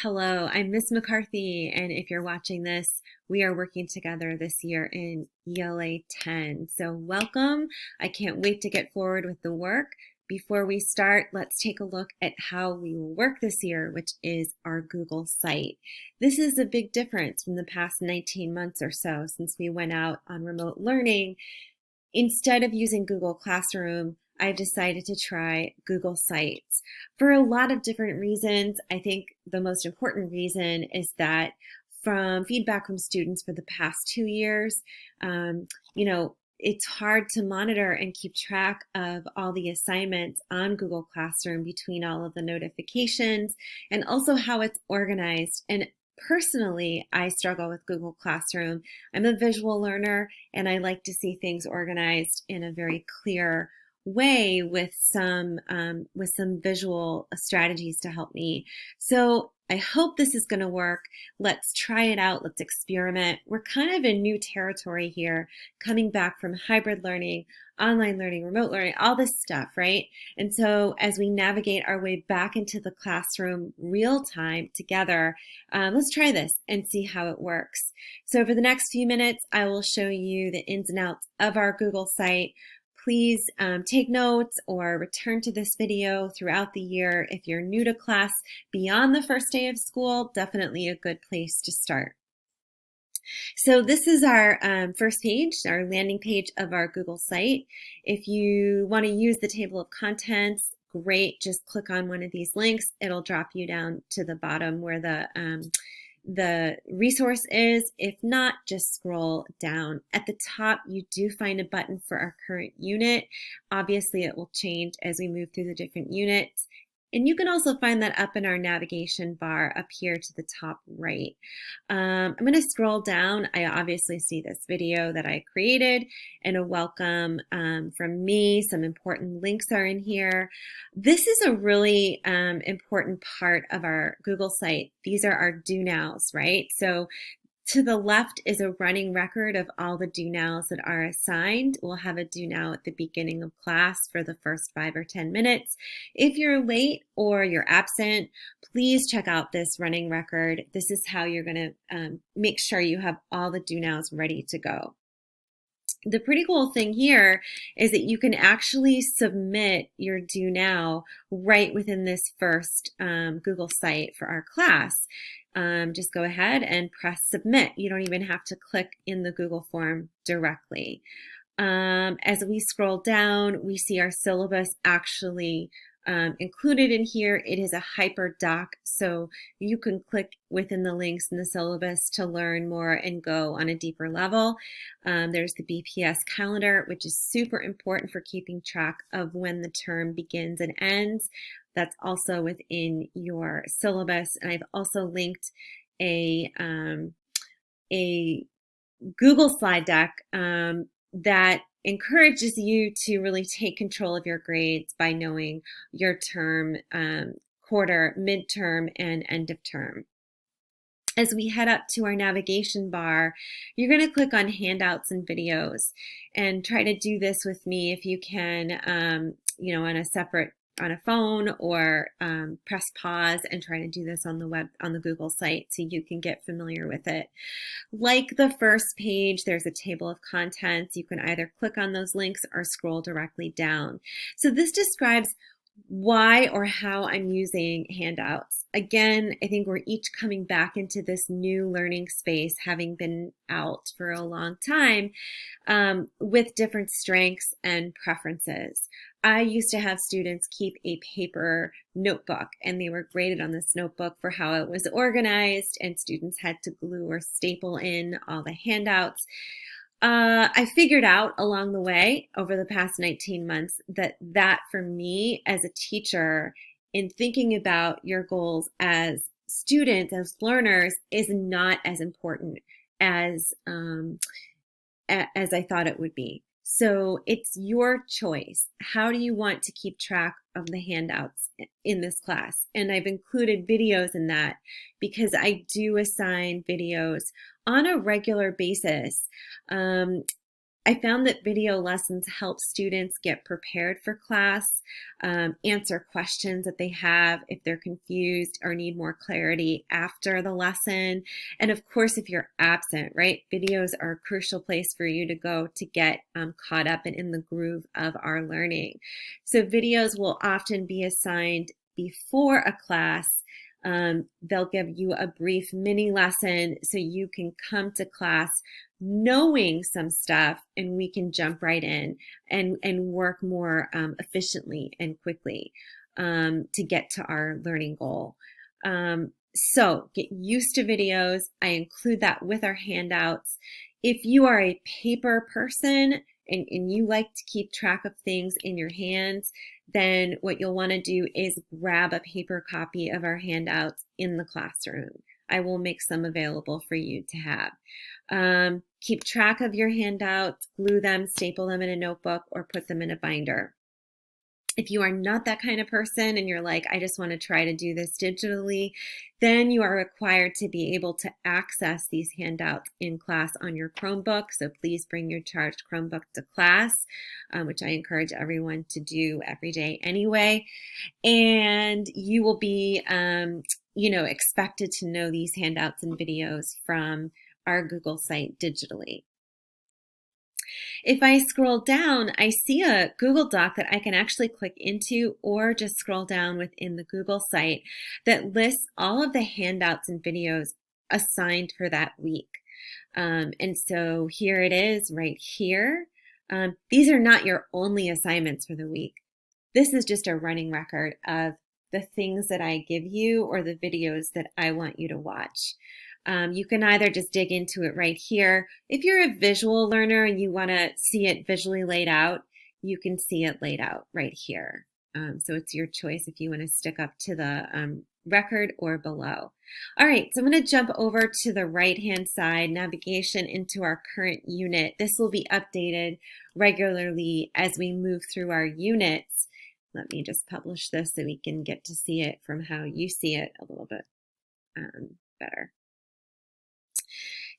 Hello, I'm Miss McCarthy, and if you're watching this, we are working together this year in ELA 10. So welcome. I can't wait to get forward with the work. Before we start, let's take a look at how we will work this year, which is our Google site. This is a big difference from the past 19 months or so since we went out on remote learning. Instead of using Google Classroom, I've decided to try Google Sites for a lot of different reasons. I think the most important reason is that from feedback from students for the past 2 years, um, it's hard to monitor and keep track of all the assignments on Google Classroom between all of the notifications and also how it's organized. And personally, I struggle with Google Classroom. I'm a visual learner and I like to see things organized in a very clear way with some visual strategies to help me. So I hope this is going to work. Let's try it out. Let's experiment. We're kind of in new territory here, coming back from hybrid learning, online learning, remote learning, all this stuff, right? And so as we navigate our way back into the classroom real time together, let's try this and see how it works. So for the next few minutes, I will show you the ins and outs of our Google site. Please take notes or return to this video throughout the year. If you're new to class beyond the first day of school, definitely a good place to start. So this is our first page, our landing page of our Google site. If you want to use the table of contents, great. Just click on one of these links. It'll drop you down to the bottom where the resource is. If not, just scroll down. At the top, you do find a button for our current unit. Obviously, it will change as we move through the different units. And you can also find that up in our navigation bar up here to the top right. I'm going to scroll down. I obviously see this video that I created and a welcome from me. Some important links are in here. This is a really important part of our Google site. These are our do nows, right? So to the left is a running record of all the do nows that are assigned. We'll have a do now at the beginning of class for the first 5 or 10 minutes. If you're late or you're absent, please check out this running record. This is how you're going to make sure you have all the do nows ready to go. The pretty cool thing here is that you can actually submit your do now right within this first Google site for our class. Just go ahead and press submit. You don't even have to click in the Google form directly. As we scroll down, we see our syllabus actually included in here. It is a hyperdoc, so you can click within the links in the syllabus to learn more and go on a deeper level. There's the BPS calendar, which is super important for keeping track of when the term begins and ends. That's also within your syllabus. And I've also linked a Google slide deck that encourages you to really take control of your grades by knowing your term, quarter, midterm, and end of term. As we head up to our navigation bar, you're going to click on handouts and videos and try to do this with me if you can, on a phone, or press pause and try to do this on the Google site so you can get familiar with it. Like the first page, there's a table of contents. You can either click on those links or scroll directly down. So this describes why or how I'm using handouts. Again, I think we're each coming back into this new learning space, having been out for a long time, with different strengths and preferences. I used to have students keep a paper notebook, and they were graded on this notebook for how it was organized, and students had to glue or staple in all the handouts. I figured out along the way over the past 19 months that for me as a teacher, in thinking about your goals as students, as learners, is not as important as I thought it would be. So it's your choice. How do you want to keep track of the handouts in this class? And I've included videos in that because I do assign videos on a regular basis. I found that video lessons help students get prepared for class, answer questions that they have if they're confused or need more clarity after the lesson. And of course, if you're absent, right, videos are a crucial place for you to go to get caught up and in the groove of our learning. So videos will often be assigned before a class. They'll give you a brief mini lesson so you can come to class knowing some stuff, and we can jump right in and work more efficiently and quickly to get to our learning goal. So get used to videos. I include that with our handouts. If you are a paper person and you like to keep track of things in your hands, then what you'll want to do is grab a paper copy of our handouts in the classroom. I will make some available for you to have. Keep track of your handouts, glue them, staple them in a notebook, or put them in a binder. If you are not that kind of person and you're like, I just want to try to do this digitally, then you are required to be able to access these handouts in class on your Chromebook. So please bring your charged Chromebook to class, which I encourage everyone to do every day anyway. And you will be, expected to know these handouts and videos from our Google site digitally. If I scroll down, I see a Google Doc that I can actually click into or just scroll down within the Google site that lists all of the handouts and videos assigned for that week. And so here it is right here. These are not your only assignments for the week. This is just a running record of the things that I give you or the videos that I want you to watch. You can either just dig into it right here. If you're a visual learner and you want to see it visually laid out, you can see it laid out right here. So it's your choice if you want to stick up to the record or below. All right, so I'm going to jump over to the right-hand side, navigation into our current unit. This will be updated regularly as we move through our units. Let me just publish this so we can get to see it from how you see it a little bit better.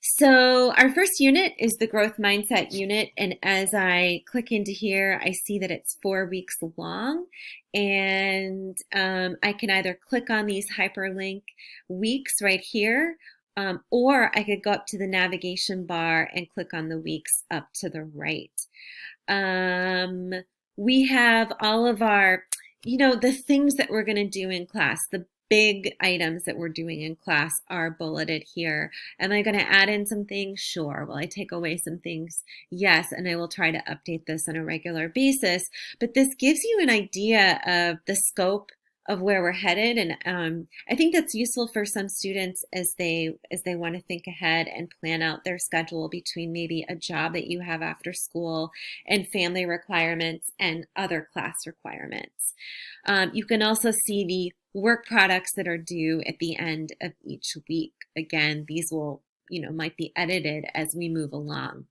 So our first unit is the growth mindset unit, and as I click into here, I see that it's 4 weeks long, and I can either click on these hyperlink weeks right here, or I could go up to the navigation bar and click on the weeks up to the right. We have all of our, the things that we're going to do in class, the big items that we're doing in class are bulleted here. Am I going to add in some things? Sure. Will I take away some things? Yes, and I will try to update this on a regular basis. But this gives you an idea of the scope of where we're headed, and I think that's useful for some students as they want to think ahead and plan out their schedule between maybe a job that you have after school and family requirements and other class requirements. You can also see the work products that are due at the end of each week. Again, these will, might be edited as we move along.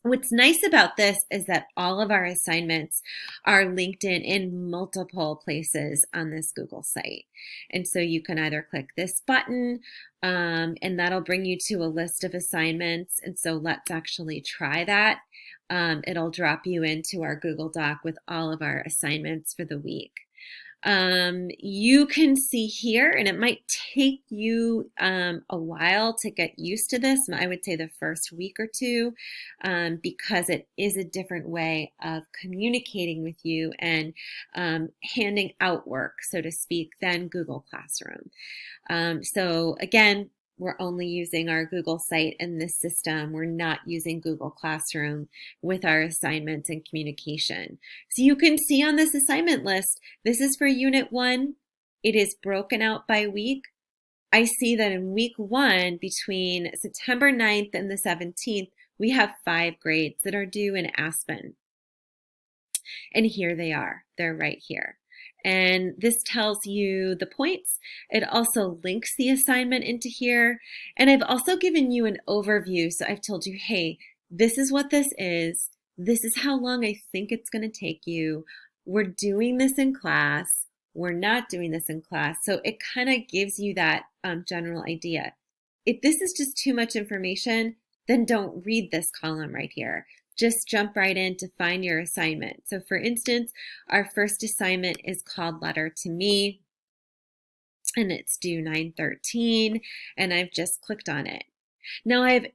What's nice about this is that all of our assignments are linked in multiple places on this Google site. And so you can either click this button and that'll bring you to a list of assignments. And so let's actually try that. It'll drop you into our Google Doc with all of our assignments for the week. You can see here, and it might take you a while to get used to this. I would say the first week or two, because it is a different way of communicating with you and handing out work, so to speak, than Google Classroom. So again, we're only using our Google site in this system. We're not using Google Classroom with our assignments and communication. So you can see on this assignment list, this is for Unit 1. It is broken out by week. I see that in week 1, between September 9th and the 17th, we have 5 grades that are due in Aspen. And here they are. They're right here. And this tells you the points. It also links the assignment into here. And I've also given you an overview. So I've told you, hey, this is what this is. This is how long I think it's going to take you. We're doing this in class. We're not doing this in class. So it kind of gives you that general idea. If this is just too much information, then don't read this column right here. just jump right in to find your assignment. So for instance, our first assignment is called Letter to Me, and it's due 9/13, and I've just clicked on it. Now I've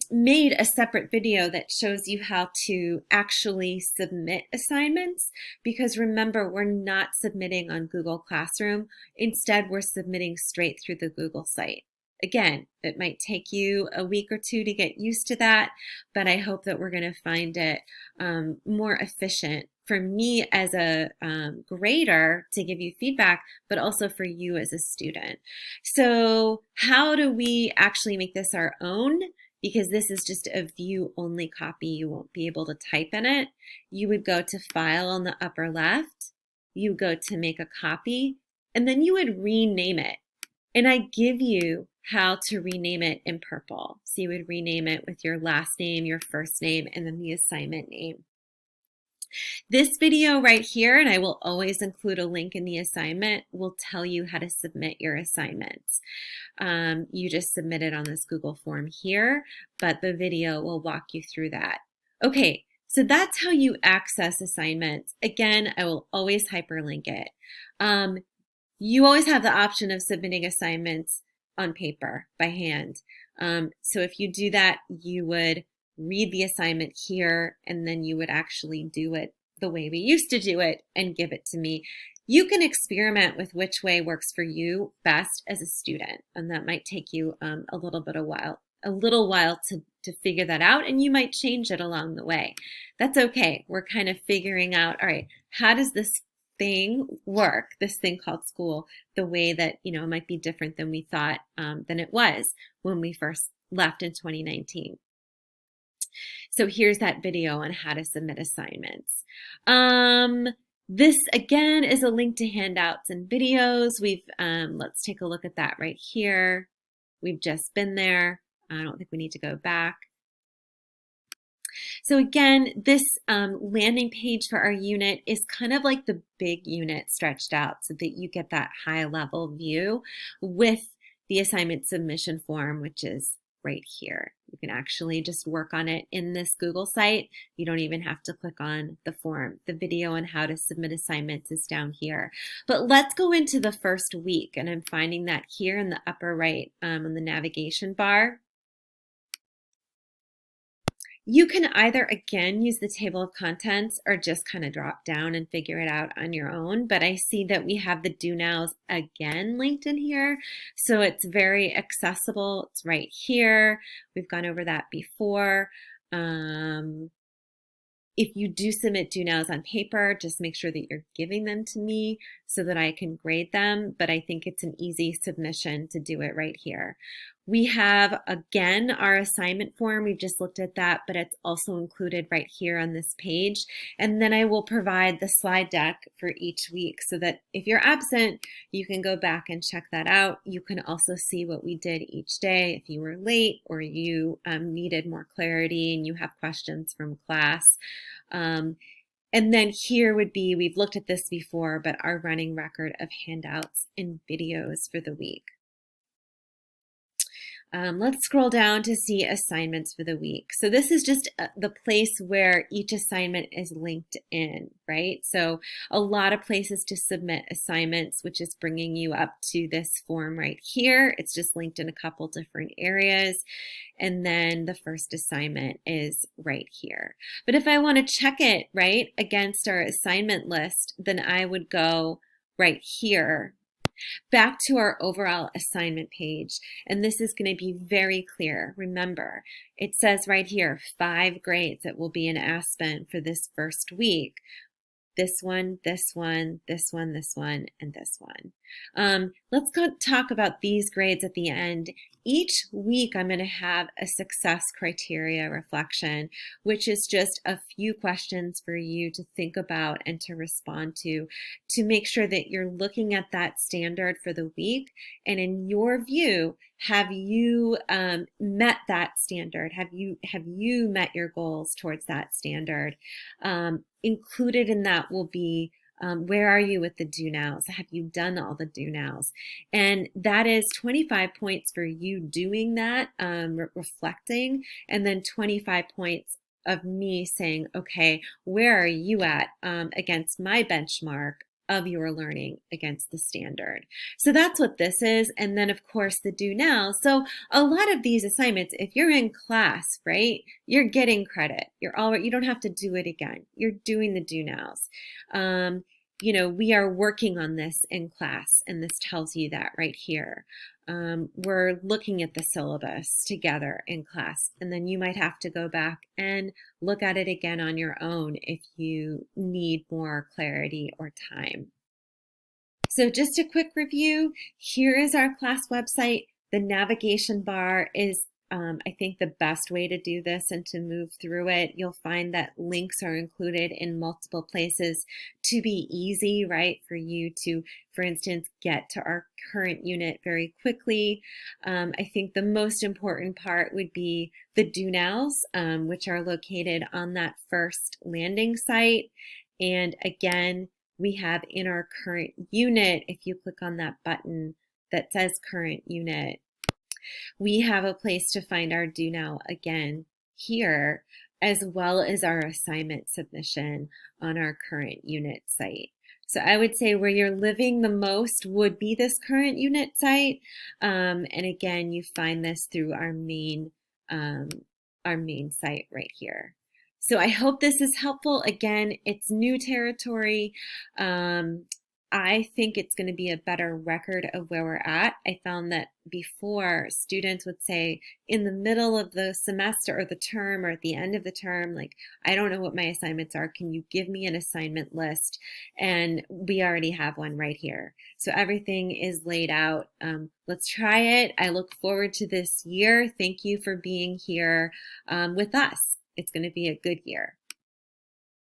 made a separate video that shows you how to actually submit assignments, because remember, we're not submitting on Google Classroom. Instead, we're submitting straight through the Google site. Again, it might take you a week or two to get used to that, but I hope that we're going to find it more efficient for me as a grader to give you feedback, but also for you as a student. So how do we actually make this our own? Because this is just a view-only copy, you won't be able to type in it. You would go to File on the upper left, you go to Make a Copy, and then you would rename it. And I give you how to rename it in purple. So you would rename it with your last name, your first name, and then the assignment name. This video right here, and I will always include a link in the assignment, will tell you how to submit your assignments. You just submit it on this Google form here, but the video will walk you through that. Okay, so that's how you access assignments. Again, I will always hyperlink it. You always have the option of submitting assignments on paper by hand. So if you do that, you would read the assignment here, and then you would actually do it the way we used to do it and give it to me. You can experiment with which way works for you best as a student, and that might take you a little while to figure that out, and you might change it along the way. That's okay. We're kind of figuring out, all right, how does this thing work, this thing called school, the way that, it might be different than we thought than it was when we first left in 2019. So here's that video on how to submit assignments. This again is a link to handouts and videos. Let's take a look at that right here. We've just been there. I don't think we need to go back. So again, this landing page for our unit is kind of like the big unit stretched out so that you get that high level view with the assignment submission form, which is right here. You can actually just work on it in this Google site. You don't even have to click on the form. The video on how to submit assignments is down here. But let's go into the first week, and I'm finding that here in the upper right on the navigation bar. You can either, again, use the table of contents or just kind of drop down and figure it out on your own. But I see that we have the do nows again linked in here. So it's very accessible. It's right here. We've gone over that before. If you do submit do nows on paper, just make sure that you're giving them to me so that I can grade them. But I think it's an easy submission to do it right here. We have, again, our assignment form. We've just looked at that, but it's also included right here on this page. And then I will provide the slide deck for each week so that if you're absent, you can go back and check that out. You can also see what we did each day if you were late or you needed more clarity and you have questions from class. And then here would be, we've looked at this before, but our running record of handouts and videos for the week. Let's scroll down to see assignments for the week. So this is just the place where each assignment is linked in, right? So a lot of places to submit assignments, which is bringing you up to this form right here. It's just linked in a couple different areas. And then the first assignment is right here. But if I want to check it, right, against our assignment list, then I would go right here back to our overall assignment page, and this is going to be very clear. Remember, it says right here 5 grades that will be in Aspen for this first week. This one, this one, this one, this one, and this one. Let's go talk about these grades at the end. Each week I'm going to have a success criteria reflection, which is just a few questions for you to think about and to respond to make sure that you're looking at that standard for the week. And in your view, have you met that standard? Have you met your goals towards that standard? Included in that will be where are you with the do nows? Have you done all the do nows? And that is 25 points for you doing that, reflecting, and then 25 points of me saying, okay, where are you at against my benchmark of your learning against the standard? So that's what this is. And then, of course, the do now. So a lot of these assignments, if you're in class, right, you're getting credit. You're already, you don't have to do it again. You're doing the do nows. We are working on this in class, and this tells you that right here. We're looking at the syllabus together in class, and then you might have to go back and look at it again on your own if you need more clarity or time. So just a quick review, here is our class website. The navigation bar is I think the best way to do this and to move through it. You'll find that links are included in multiple places to be easy, right, for you to, for instance, get to our current unit very quickly. I think the most important part would be the do nows, which are located on that first landing site. And again, we have in our current unit, if you click on that button that says current unit, we have a place to find our do now again here, as well as our assignment submission on our current unit site. So I would say where you're living the most would be this current unit site. And again, you find this through our main site right here. So I hope this is helpful. Again, it's new territory. I think it's going to be a better record of where we're at. I found that before students would say in the middle of the semester or the term or at the end of the term, like, I don't know what my assignments are. Can you give me an assignment list? And we already have one right here. So everything is laid out. Let's try it. I look forward to this year. Thank you for being here with us. It's going to be a good year.